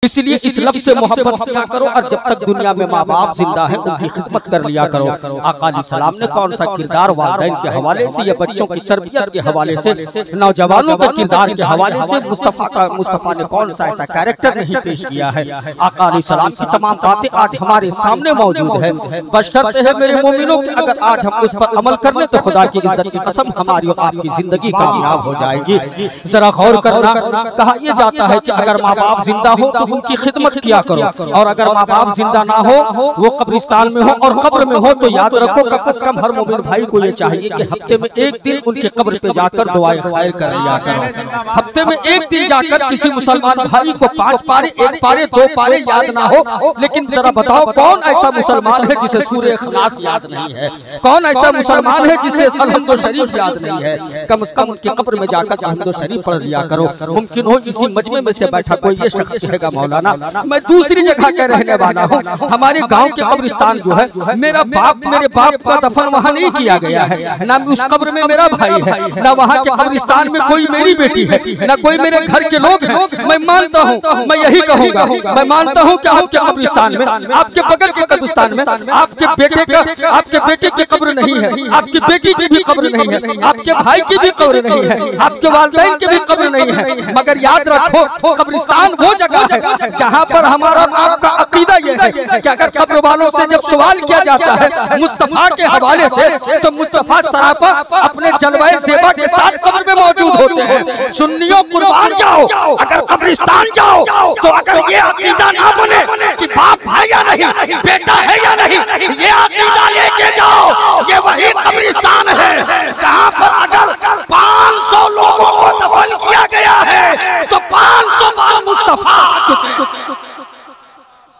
इसलिए इस लफ्ज़ से मोहब्बत किया करो और जब तक दुनिया में माँ बाप जिंदा है उनकी खिदमत कर लिया करो। आका अलैहिस्सलाम ने कौन सा किरदार वालिदैन के हवाले से या बच्चों की तरबियत के हवाले से, नौजवानों के किरदार के हवाले से मुस्तफ़ा ने कौन सा ऐसा कैरेक्टर नहीं पेश किया है। आका अलैहिस्सलाम की तमाम बातें आज हमारे सामने मौजूद है। बशर्ते है मेरे मोमिनों कि अगर आज हम उस पर अमल कर ले तो खुदा की इज्जत की कसम हमारी और आपकी जिंदगी कामयाब हो जाएगी। जरा गौर करना, कहा यह जाता है कि अगर माँ बाप जिंदा हो तो उनकी खिदमत किया करो, और अगर माँ बाप जिंदा ना हो, वो कब्रिस्तान में हो और कब्र में हो, तो याद रखो कम से कम हर मोमिन भाई को ये चाहिए कि हफ्ते में एक दिन उनके कब्र पे जाकर दुआए खैर कर लिया करो। हफ्ते में एक दिन जाकर किसी मुसलमान भाई को 5 पारे, 1 पारे, 2 पारे याद ना हो, लेकिन जरा बताओ कौन ऐसा मुसलमान है जिसे सूरह इखलास याद नहीं है? कौन ऐसा मुसलमान है जिसे अलहम्दु शरीफ याद नहीं है? कम से कम उसके कब्र में जाकर अलहम्दु शरीफ पढ़ लिया करो। मुमकिन हो इसी मजमे में से बैठा कोई ये शख्स कहेगा मौलाना मैं दूसरी जगह का रहने वाला हूँ, हमारे गांव के कब्रिस्तान जो है मेरे बाप का दफन वहाँ नहीं किया गया है, ना उस कब्र में मेरा भाई है, ना वहाँ के कब्रिस्तान में कोई मेरी बेटी है, ना कोई मेरे घर के लोग हैं। मैं मानता हूँ, मैं यही कहूँगा, मैं मानता हूँ कि आपके कब्रिस्तान में, आपके बगल के कब्रिस्तान में आपके बेटे की कब्र नहीं है, आपकी बेटी की भी कब्र नहीं है, आपके भाई की भी कब्र नहीं है, आपके वालिदैन की भी कब्र नहीं है। मगर याद रखो कब्रिस्तान वो जगह है जहाँ पर हमारा आपका अकीदा ये है कि अगर कब्र वालों से जब सवाल किया जाता है मुस्तफा के हवाले से, तो मुस्तफा सराफा अपने जलवाए ज़ेबा के साथ कब्र में मौजूद होते हैं। सुन्नियों कुर्बान जाओ, अगर कब्रिस्तान जाओ तो अगर ये अकीदा ना बने कि बाप है या नहीं, बेटा है या नहीं, ये अकीदा लेके जाओ। ये वही कब्रिस्तान है जहाँ पर अगर 500 लोगों को दफन किया गया है तो 500 बार मुस्तफा आ चुके।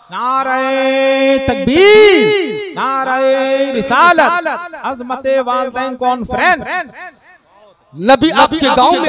नारे तकबीर, नारे रिसालत, अज़मते वालिदैन कॉन्फ्रेंस। नबी आपके गांव में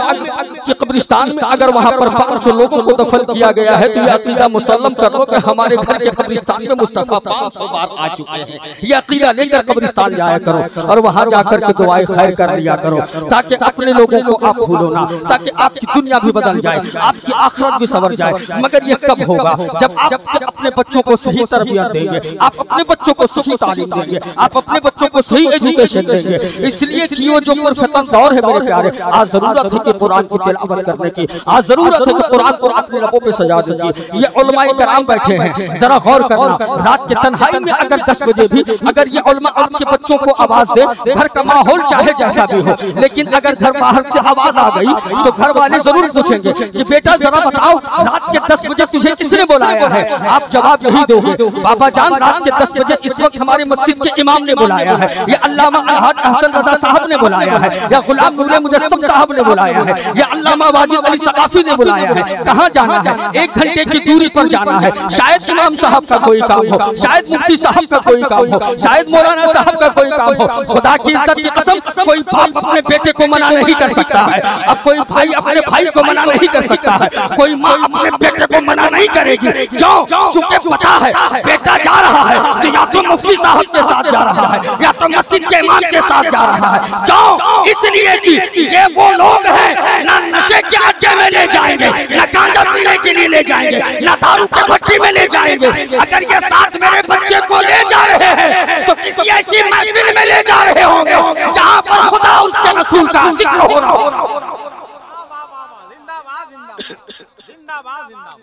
के कब्रिस्तान में अगर वहां पर 500 लोगों को दफन किया गया है तो यह अकीदा मुसल्लम कर लो कि हमारे घर के कब्रिस्तान में मुस्तफा 500 बार आ चुके हैं। यह अकीदा लेकर कब्रिस्तान जाया करो और वहां जाकर के दुआएं खैर कर लिया करो, ताकि अपने लोगों को आप भूलो ना, ताकि आपकी दुनिया भी बदल जाए, आपकी आखिरत भी संवर जाए। मगर यह कब होगा? जब आप अपने बच्चों को सही तरबियत देंगे, आप अपने बच्चों को सही तालीम देंगे, आप अपने बच्चों को सही एजुकेशन देंगे। इसलिए कि वो जो फतन दौर है मेरे प्यारे, आज जरूरत है कि कुरान की तिलावत करने की, आज जरूरत है कि कुरान को अपने लबों पे सजा दीजिए। ये उलमाए कराम बैठे हैं, जरा गौर करना, रात के तन्हाई में अगर 10 बजे भी अगर ये उलमा आपके बच्चों को आवाज दे, घर का माहौल चाहे जैसा भी हो, लेकिन अगर घर बाहर से आवाज आ गई तो घर वाले जरूर पूछेंगे कि बेटा जरा बताओ रात के 10 बजे तुझे किसने बुलाया है? आप जवाब यही दोगे, बाबा जान रात के 10 बजे इस वक्त हमारे मस्जिद के इमाम ने बुलाया है, या अल्लामा अलहाज अहसन रजा साहब ने बुलाया है, या गुलाम नूरे मुजस्सम साहब ने बुलाया है, या अल्लामा वाजिद अली सकाफी ने बुलाया है। कहाँ जाना है? 1 घंटे की दूरी पर जाना है। शायद इमाम साहब का कोई काम हो, शायद मुफ्ती साहब का कोई काम हो, शायद मौलाना साहब का कोई काम हो। खुदा की इज्जत की कसम कोई बाप अपने बेटे को मना नहीं कर सकता है, अब कोई भाई अपने भाई को मना नहीं कर सकता है, कोई माँ अपने बेटे को मना नहीं करेगी। चूंकि पता है बेटा जा रहा है तो या तो मुफ्ती साहब के साथ जा रहा है या तो मस्जिद के इमाम के साथ जा रहा है। क्यों? इसलिए कि ये वो लोग हैं ना नशे के अड्डे में ले जाएंगे, ना गांजा पीने के लिए ले जाएंगे, ना दारू के भट्टी में ले जाएंगे। अगर ये साथ मेरे बच्चे को ले जा रहे हैं तो किसी ऐसी महफिल में ले जा रहे होंगे जहां पर खुदा उसके रसूल का जिक्र हो रहा हो।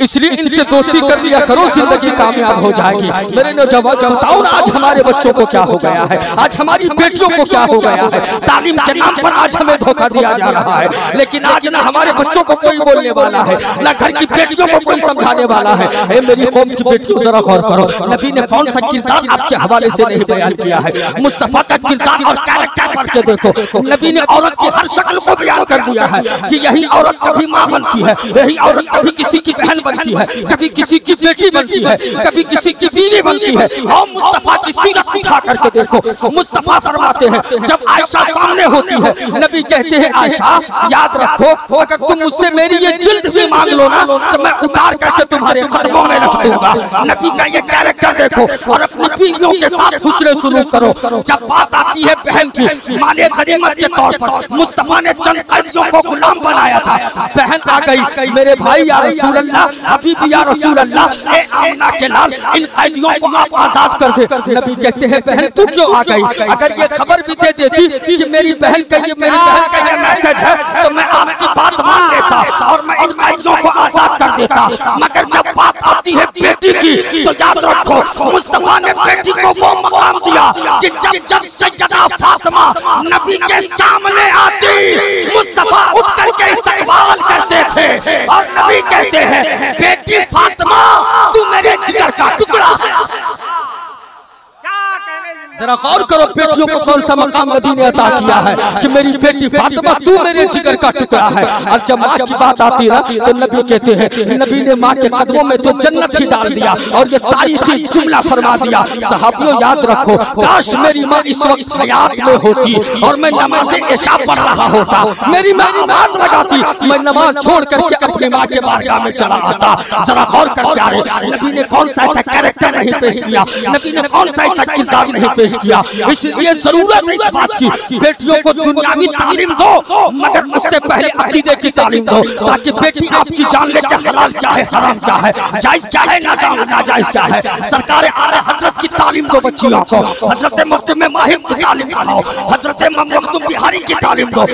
इसलिए इनसे दोस्ती कर लिया करो, जिंदगी कामयाब हो जाएगी। मेरे नौजवान बताओ ना आज हमारे बच्चों को क्या हो गया है, आज हमारी बेटियों को क्या हो गया है? तालीम के नाम पर आज हमें धोखा दिया जा रहा है, लेकिन आज ना हमारे बच्चों को कोई बोलने वाला है, ना घर की बेटियों को कोई समझाने वाला है। मेरी कौम की बेटियों जरा गौर करो, नबी ने कौन सा किरदार आपके हवाले से नहीं बयान किया है? मुस्तफा का किरदार और कैरेक्टर पढ़ के देखो, नबी ने औरत की हर शक्ल को बयान कर दिया है कि यही औरत कभी माँ बनती है, यही औरत कभी किसी की बहन बनती है, कभी किसी की बेटी बनती है, कभी किसी की बीवी बनती है। और मुस्तफा की सीरत उठा करके देखो, मुस्तफा फरमाते हैं जब आयशा सामने होती है, नबी कहते हैं आयशा याद रखो अगर तुम मुझसे मेरी ये जिल्द भी मांग लो ना तो मैं उतार करके तुम्हारे कदमों में रख दूंगा। नबी का ये कैरेक्टर देखो और अपनी बीवियों के साथ हुस्न सुलूक करो। जब बात आती है बहन की, माले गनीमत के तौर पर मुस्तफा ने चंद कैदियों को गुलाम बनाया था, बहन आ गई, मेरे भाई या रसूल रसूल अल्लाह, हबीबी या रसूल अल्लाह, ए आमना के लाल, इन कैदियों को आप आजाद कर दे। नबी कहते हैं बहन तू क्यों आ गई? अगर ये खबर भी दे देती कि मेरी बहन का ये मैसेज है तो मैं आपकी बात मान लेता और मैं इन कैदियों को आजाद कर देता। मगर जब बात आती है बेटी की तो याद रखो मुस्तफा ने बेटी को वो मकाम दिया कि जब जब सैयदा फातिमा नबी के सामने आती मुस्तफा उठ करके इस्तकबाल करते थे और नबी कहते हैं बेटी फातिमा तू मेरे जिगर का टुकड़ा है। जरा गौर करो बेटियों को कौन सा मकाम नबी ने अता किया है कि मेरी बेटी फातिमा तू मेरे जिगर का टुकड़ा है। और जब माँ की बात आती है तो नबी कहते हैं नबी ने माँ के कदमों में तो जन्नत ही डाल दिया और ये तारीखी जुमला फरमा दिया। सहाबियों याद रखो काश मेरी माँ इस वक्त हयात में होती और मैं नमाज इशा पढ़ रहा होता, मेरी माँ आवाज लगाती, मैं नमाज छोड़ करके अपनी माँ के बारगाह में चला आता। जरा गौर कर प्यारे नबी ने कौन सा ऐसा कैरेक्टर नहीं पेश किया, नबी ने कौन सा ऐसा किरदार नहीं पेश किया। इसलिए जरूरत है इस बात की बेटियों को दुनियावी तालीम दो मगर उससे पहले अकीदे की तालीम दो ताकि बेटी आपकी जान ले कि हलाल क्या है हराम क्या है, जायज क्या है नाजायज क्या है। सरकार आले हजरत की तालीम दो बच्चियों को, हजरत मखदूम माहिम की तालीम दिखाओ, हजरत मखदूम बिहारी की तालीम दो।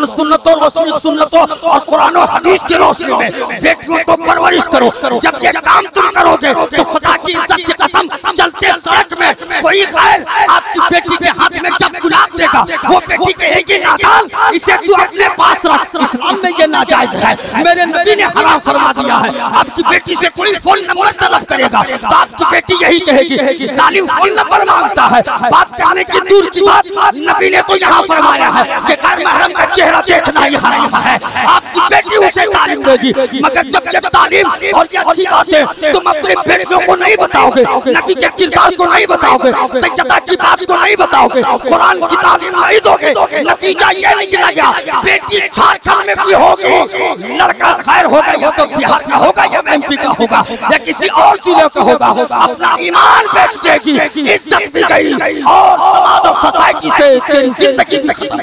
सुन्नतों रोशनी सुन्नतों और कुरान और हदीस की रोशनी में बेटियों को परवरिश करो। जब ये काम तुम करोगे तो खुदा की इज्जत की कसम चलते सड़क में कोई खैर आपकी बेटी के हाथ में जब गुलाब देगा वो बेटी कहेगी नादान इसे तू अपने पास रख, इस्लाम में ये नाजायज है, मेरे नबी ने हराम फरमा दिया है। आपकी बेटी से कोई फोन नंबर तलब करेगा तो आपकी बेटी यही कहेगी सालिम फोन नंबर मांगता है। बात करने की दूर की बात नबी ने तो यहाँ फरमाया है कि गैर महरम का चेहरा देखना ही हराम है। आपकी बेटी उसे तालीम देगी मगर जब जब तालीम और ये अच्छी बातें तुम अपनी बेटियों को नहीं बताओगे, नबी के किरदार को नहीं बताओगे, सज्जदा की बात को नहीं बताओगे, कुरान की तालीम नहीं दोगे, नतीजा ये निकलेगा बेटी झारखंड में की होगी, लड़का खैर होगा या तो बिहार का होगा या MP का होगा या किसी और जिले का होगा, अपना ईमान बेच देगी, इज्जत भी गई और समाज और सोसाइटी से तेरी जिंदगी भी खत्म।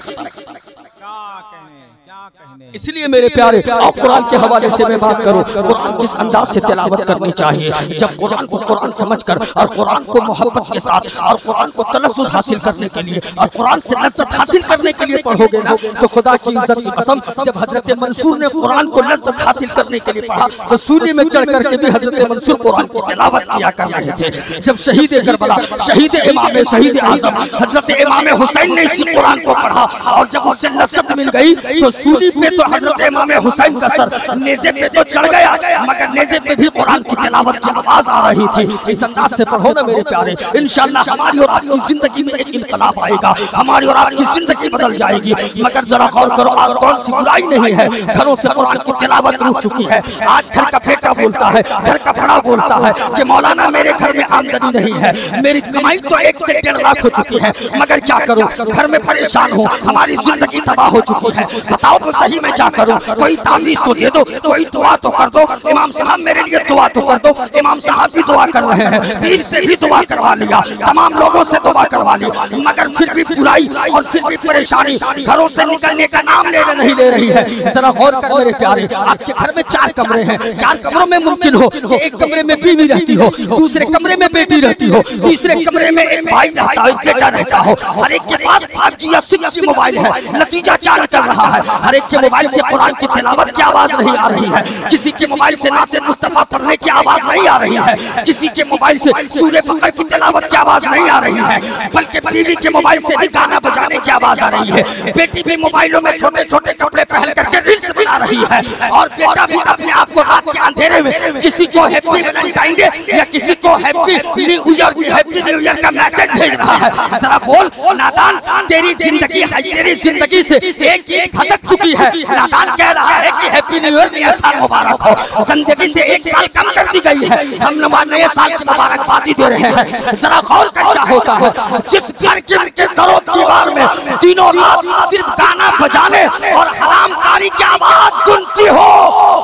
इसलिए मेरे प्यारे और कुरान के हवाले से मैं बात करूं, कुरान किस अंदाज से तिलावत करनी चाहिए। जब कुरान को कुरान समझकर और कुरान को मोहब्बत के साथ और कुरान को तलफ्फुज़ हासिल करने के लिए और कुरान से लज्जत हासिल करने के लिए पढ़ोगे ना तो खुदा की इज्जत की कसम जब हजरत मंसूर ने कुरान को लज्जत हासिल करने के लिए पढ़ा तो सूली में चढ़ करके भी हजरत मंसूर कुरान की तिलावत किया कर रहे थे। जब शहीद करबला शहीद आजम हजरत इमाम हुसैन ने इसी कुरान को पढ़ा और जब उससे लज्जत मिल गई तो सूली पे तो हजरत इमाम हुसैन का सर नेज़े पे तो चढ़ गया मगर नेज़े पे भी कुरान की तिलावत की आवाज आ रही थी। इस अंदाज से पढ़ो ना मेरे प्यारे, इंशाअल्लाह हमारी और आपकी जिंदगी में एक इनकलाब आएगा, हमारी और आपकी जिंदगी बदल जाएगी। मगर जरा गौर करो आज कौन सी बुराई नहीं है, घरों से कुरान की तिलावत रुक चुकी है। आज घर का बेटा बोलता है, घर का बड़ा बोलता है कि मौलाना मेरे घर में आमदनी नहीं है, मेरी कमाई तो 1 से 1.5 लाख हो चुकी है मगर क्या करूं, घर में परेशान हूं, हमारी जिंदगी तबाह हो चुकी है, बताओ तो सही मैं क्या करूं। कोई तावीज़ तो दे दो, कोई दुआ तो कर दो, इमाम साहब मेरे लिए दुआ तो कर दो। इमाम साहब भी दुआ कर रहे हैं, पीर से भी दुआ करवा लिया, तमाम लोगों से दुआ करवा ली मगर फिर भी बुराई और फिर भी परेशानी घरों से निकलने का नाम नहीं ले रही है। जरा गौर कर मेरे प्यारे, आपके घर में 4 कमरे हैं, 4 कमरों में मुमकिन हो कि एक कमरे में बीवी रहती हो, दूसरे कमरे में बेटी रहती हो, तीसरे कमरे में एक भाई रहता हो, एक बेटा रहता हो, हर एक के पास 5G या 6G मोबाइल है। नतीजा क्या निकल रहा है, हर एक के मोबाइल से कुरान की तिलावत की आवाज नहीं आ रही है, किसी के मोबाइल से नाते मुस्तफा पढ़ने की आवाज नहीं आ रही है, किसी के मोबाइल से सूरह बकरा की तिलावत की आवाज नहीं आ रही है, बल्कि बीवी के मोबाइल से भी गाना बजाने की आवाज आ रही है। बेटी भी मोबाइलों में छोटे छोटे कपड़े पहन करके रील्स बना रही है और बेटा भी अपने आप को रात के अंधेरे में किसी को हैप्पी वैलेंटाइन डे या किसी को हैप्पी न्यू ईयर का मैसेज भेज रहा है। जरा बोल नादान, तेरी जिंदगी से एक ईंट खसक चुकी है, नादान कह रहा है कि हैप्पी न्यू ईयर, नया साल मुबारक हो। जिंदगी से 1 साल कम कर दी गई है, हम नए साल की मुबारकबादी दे रहे हैं। जरा गौर कर क्या होता है, जिस घर के दरों दीवार में दिनों रात सिर्फ गाना बजाने और हरामकारी की आवाज सुनती हो,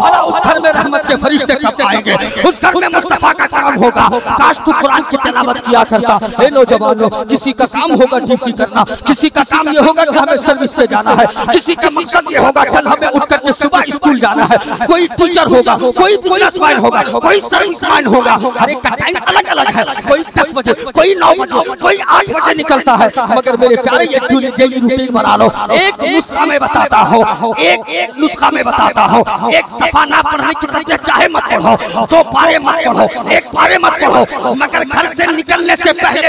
भला उस घर में रहमत के फरिश्ते कब आएंगे, उस घर में मुस्तफा का करम होगा, काश तू कुरान की तिलावत किया करता। ए नौजवानों, किसी का काम होगा ड्यूटी करना, किसी का काम ये होगा कि हमें सर्विस पे जाना है, किसी का मकसद ये होगा कल हमें उठ करके सुबह स्कूल जाना है। कोई टीचर होगा, कोई बिजनेसमैन होगा, कोई सर्विसमैन होगा, हर एक का टाइम अलग अलग है। कोई 10 बजे, कोई 9 बजे, कोई 8 बजे निकलता है। मगर मेरे प्यारे ये डेली रूटीन बना लो। एक नुस्खा में बताता हूँ, एक नुस्खा में बताता हूँ। एक सफा ना पढ़ने की तबीयत चाहे मत पढ़ो, 2 पारे मत पढ़ो, 1 पारे मत पढ़ो, मगर घर से निकलने से पहले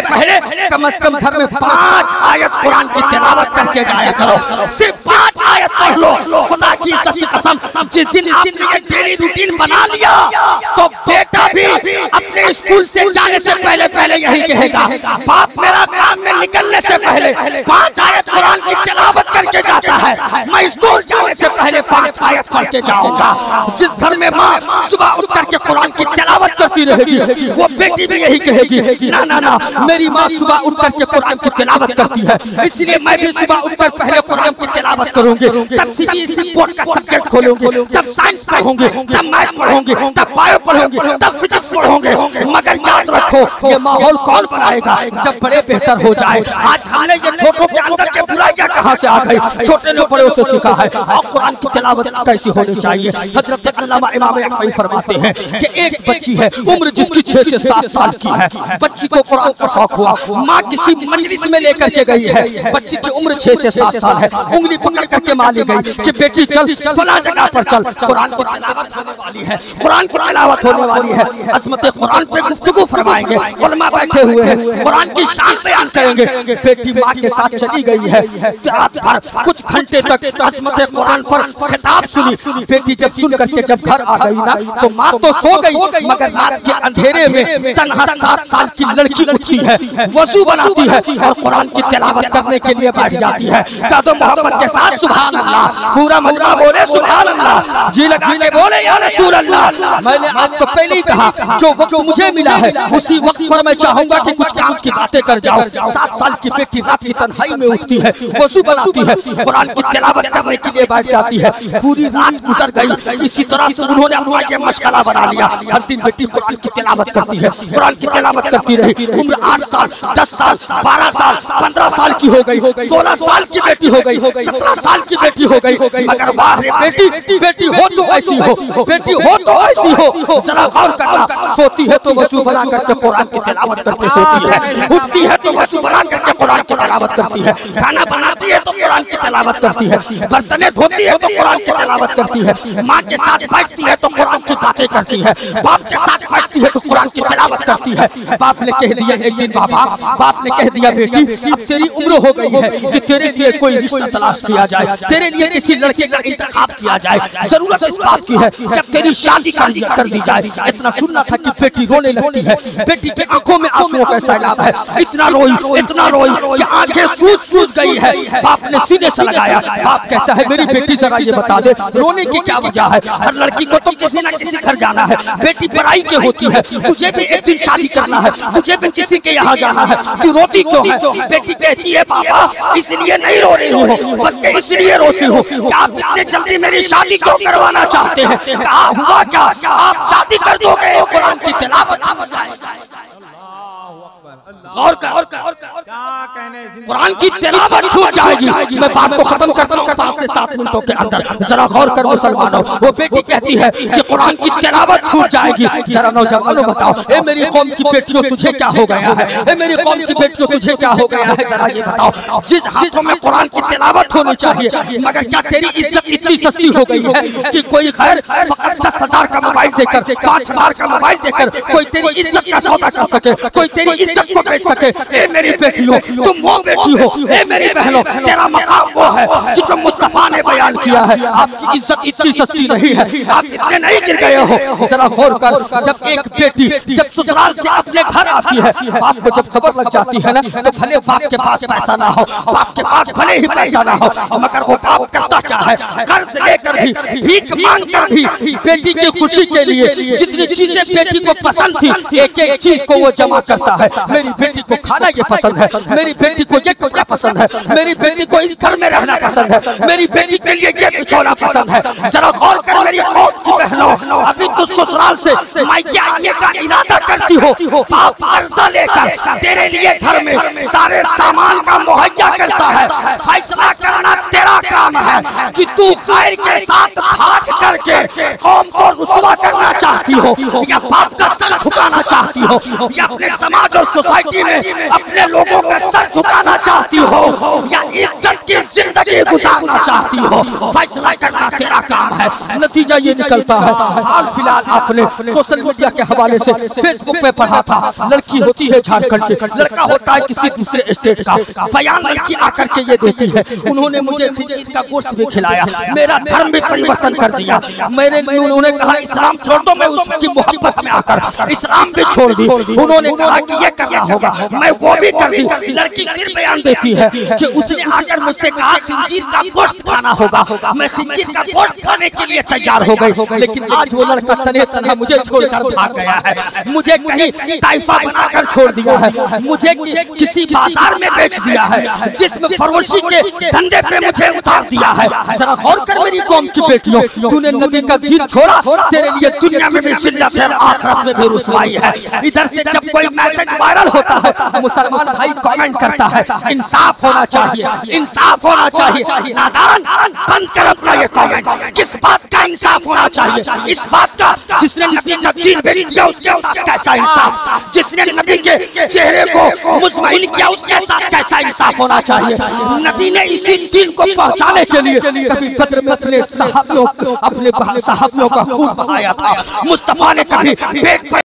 कम से कम घर में 5 आयत कुरान की तिलावत करके जाया करो। सिर्फ 5 आयत पढ़ लो। खुदा की इज्जत की कसम, जिस दिन आपने ये डेली रूटीन बना लिया तो बेटा भी अपने स्कूल से जाने से पहले यही कहेगा, बाप मेरा काम में निकलने से पहले 5 आयत कुरान की तिलावत करके जाता है, मैं स्कूल जाने से पहले 5 आयत पढ़ के जाऊंगा। जिस घर में माँ सुबह उठ करके कुरान की तिलावत करती रहेगी, वो बेटी भी यही कहेगी, ना ना ना, मेरी माँ सुबह उठ करके कुरान की तिलावत करती है, इसलिए मैं भी सुबह उठकर पहले कुरान की तिलावत करूंगी। तब सीबीएसई बोर्ड का सब्जेक्ट खोलूंगी, तब साइंस पढ़ूंगी, तब मैथ पढ़ूंगी, तब बायो पढ़ूंगी, तब फिजिक्स पढ़ूंगे। मगर याद रखो, ये माहौल कौन बनाएगा जब बड़े बेहतर हो जाए। आज हमने ये छोटों के अंदर के बुराइयां कहां से आ गई, छोटे ने बड़े से सीखा है। और कुरान की तिलावत कैसी होनी चाहिए। हजरत अल्लामा इमाम अफ़ई फरमाते हैं कि एक बच्ची है, उम्र जिसकी 6 से 7 साल की है, बच्ची को कुरान का शौक हुआ, माँ किसी मजलिस में लेकर के गई है, बच्ची की उम्र 6 से 7 साल है, उंगली पकड़ करके माँ ले गई कि बेटी चल फला जगह पर चल, कुरान की तिलावत होने वाली है, कुरान की तिलावत होने वाली है। अज़मत कुरान पे गुफ्तगू फरमाएंगे, उलमा बैठे हुए हैं, कुरान की शान बयान करेंगे। बेटी माँ के साथ चली गई है, रात भर कुछ घंटे तक अज़मत कुरान पर खिताब सुनी। बेटी जब सुन करके जब घर आ गई ना, तो माँ तो सो गई, मगर रात के अंधेरे में तन्हा 7 साल की लड़की उठती है, वजू बनाती है और कुरान की तिलावत करने के लिए बैठ जाती है। कदम मोहब्बत के साथ सुभान अल्लाह, पूरा मजमा बोले सुभान अल्लाह, जी लगा के बोले या रसूल अल्लाह। मैंने आपको पहले ही कहा, जो वक्त मुझे मिला है उसी वक्त पर मैं चाहूंगा कि कुछ काम की बातें कर जाओ। 7 साल की बेटी रात की तन्हाई में उठती है, वजू बनाती है, कुरान की तिलावत करने के लिए बैठ जाती है। पूरी रात गुजर गई, इसी तरह से उन्होंने अपना ये मशगला बना लिया। हर दिन बेटी कुरान की तिलावत करती है, कुरान की तिलावत करती रही। उम्र 8 साल, 10 साल, 12 साल, 15 साल की हो गई, 16 साल की बेटी हो गई, 17 साल की बेटी हो गई। मगर वाह रे बेटी, बेटी हो तो ऐसी हो, बेटी हो तो ऐसी हो। जरा गौर करना, सोती है तो वजू बना करके कुरान की तिलावत करके सोती है, उठती है तो वजू बना करके कुरान की तिलावत करती है, खाना बनाती है तो कुरान की तिलावत करती है, बर्तने धोती है तो कुरान की तिलावत करती है, माँ के साथ बैठती है तो कुरान की बातें करती है, बाप के साथ बैठती है तो कुरान की तिलावत करती है। बाप ने कह दिया एक दिन, बाप ने कह दिया बेटी अब तेरी उम्र हो गई है कि तेरे लिए कोई रिश्ता तलाश किया जाए, तेरे लिए किसी लड़के का इंतखाब किया जाए, जरूरत इस बात की है जब तेरी शादी कर दी जाए। इतना सुनना था कि बेटी रोने लगती है, बेटी की आंखों में आंसुओं का सैलाब है, इतना रोई कि आंखें सूज गई है। बाप ने सीने से लगाया, बाप कहता है मेरी बेटी जरा ये बता दे रोने की क्या वजह है। हर लड़की को तो किसी न किसी घर जाना है, बेटी पढ़ाई के होती है, तुझे भी एक दिन शादी करना है, तुझे भी किसी के यहाँ जाना है, तू रोती क्यों है। बेटी कहती है पापा इसलिए नहीं रो रही हूँ, बल्कि इसलिए रोती हूँ कि आप इतने जल्दी मेरी शादी क्यों करवाना चाहते हैं। कहा हुआ क्या, आप शादी कर दोगे कुरान की तिलावत और कुरान की तिलावत छूट जाएगी। मैं बात को खत्म करता हूँ 5 से 7 मिनटों के अंदर, जरा गौर कर मुसलमानों। वो बेटी कहती है कि कुरान की तिलावत छूट जाएगी। जरा नौजवानों बताओ, ए मेरी कौम की बेटियों तुझे क्या हो गया है, ए मेरी कौम की बेटियों तुझे क्या हो गया है, जरा ये बताओ। जिस हाथों में कुरान की तिलावत होनी चाहिए, मगर क्या तेरी इज्जत इतनी सस्ती हो गई है कि कोई खैर फकत 10,000 का मोबाइल देकर, 5,000 का मोबाइल देकर कोई तेरी इज्जत का सौदा कर सके, कोई तेरी इज्जत को बेच सके। ए मेरी बेटियों तुम वो बेटी हो, ए मेरी बहनों तेरा मकाम वो है कि जो मुस्तफा ने बयान किया है। आपकी इज्जत इतनी सस्ती नहीं है, आप इतने नहीं गिर गए हो। जरा गौर कर, जब एक बेटी जब ससुराल से अपने घर आती है, बाप को जब खबर लग जाती है ना, तो भले बाप के पास पैसा ना हो, बाप के पास भले ही पैसा ना हो, मगर वो बाप करता क्या है, कर्ज लेकर भी, भीख मांग कर भी बेटी की खुशी के लिए जितनी चीजें बेटी को पसंद थी, एक एक चीज को वो जमा करता है। मेरी बेटी को खाना ये पसंद है, मेरी बेटी को ये कपड़ा पसंद है, मेरी बेटी को इस घर में रहना पसंद है, मेरी बेटी के लिए ये बिछौना पसंद है। जरा गौर कर मेरी कौम की बहनों, अभी तो ससुराल से मायके आने का इरादा कर करती हो, बाप कर्जा लेकर तेरे लिए घर में सारे सामान का मुहैया करता है। फैसला करना तेरा काम है कि तू खैर के साथ भाग करके कौम को रुसवा करना चाहती हो, या बाप का सर झुकाना चाहती हो, या अपने समाज और सोसाइटी में अपने लोगों का सर झुकाना चाहती हो, या इज्जत की जिंदगी गुजारना चाहती हो। फैसला करना तेरा काम है। नतीजा ये निकलता है, हाल फिलहाल आपने सोशल मीडिया के हवाले से फेसबुक पे पढ़ा था, लड़की होती है झारखंड की, लड़का होता है किसी दूसरे स्टेट का। बयान लड़की आकर के ये देती है, उन्होंने मुझे खिचड़ी का गोश्त भी खिलाया, मेरा धर्म भी परिवर्तन कर दिया, उन्होंने कहा इस्लाम छोड़ दो, मैं उसकी मोहब्बत में आकर इस्लाम भी छोड़ दी। उन्होंने कहा कि ये करना होगा, मैं वो भी कर दी। लड़की फिर बयान देती है कि उसने आकर मुझसे कहा खिंजीर का गोश्त खाना होगा, मैं खिंजीर का गोश्त खाने के लिए तैयार हो गई। लेकिन आज वो लड़का तने तनहा मुझे छोड़कर भाग गया है, मुझे कहीं ताइफा बनाकर छोड़ दिया है, मुझे किसी बाजार में बेच दिया है, जिस्म फरोशी के धंधे पे मुझे उतार दिया है। जरा गौर कर मेरी कौम की बेटियों, तूने नबी का दीन छोड़ा, तेरे लिए दुनिया में भी जिल्लत है, आखिरत में भी रुसवाई है। इधर से जब कोई मैसेज वायरल होता है, मुसलमान भाई कमेंट करता है इंसाफ होना चाहिए, इंसाफ होना चाहिए। नादान, बंद कर अपना ये कमेंट। किस बात का इंसाफ होना चाहिए? इस बात का जिसने नबी का दीन बेच दिया उसके साथ कैसा इंसाफ, जिसने नबी के चेहरे को मुज़म्मिल किया उसके साथ कैसा इंसाफ होना चाहिए। नबी ने इसी दीन को पहुंचाने के लिए कभी बद्र में अपने सहाबियों का खून बहाया था, मुस्तफा ने कभी पेट पर